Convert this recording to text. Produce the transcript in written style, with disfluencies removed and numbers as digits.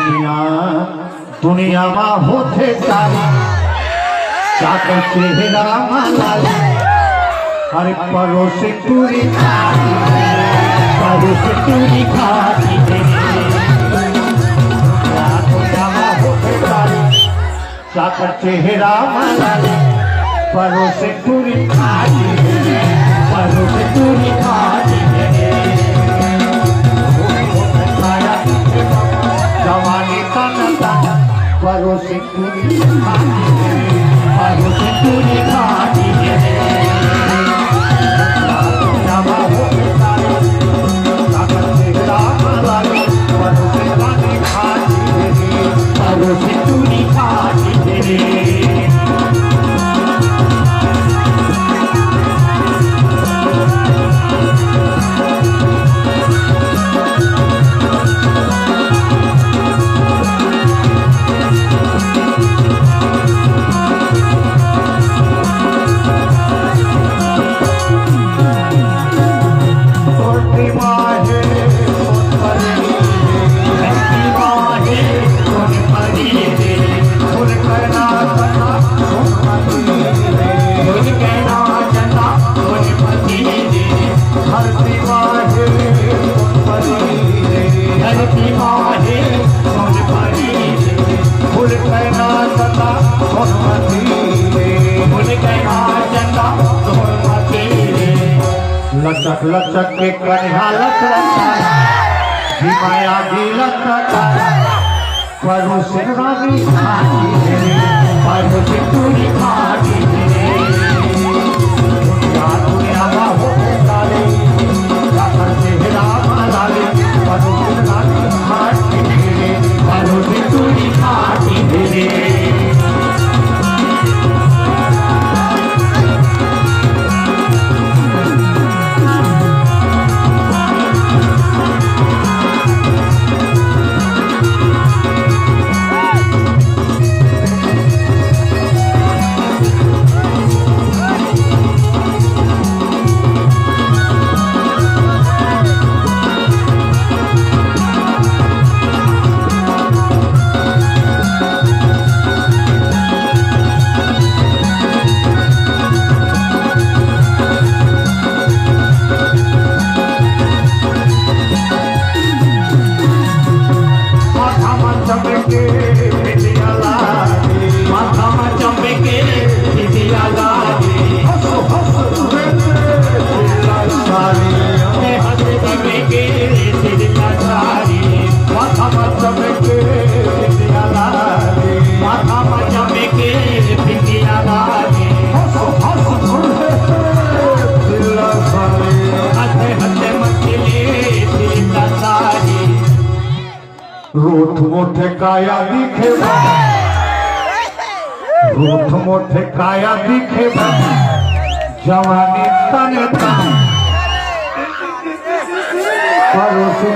दुनिया दुनिया में होते चाहे चाकर चेहरा मालाल अरे परोसे पूरी खाती चाकर चेहरा मालाल परोसे पूरी खाती जवानी ताना परोसे पूरी खाती लचक लचक के कन्हा लचका माया दी लचका परोसे रानी खाती परोसे पूरी खाती दुनिया में होते सारे चाकर चेहरा मालाले परोसे रानी खाती परोसे पूरी खाती रूठ मोठे काया दिखे रूठ मोठे काया दिखे जवानी तन परोसे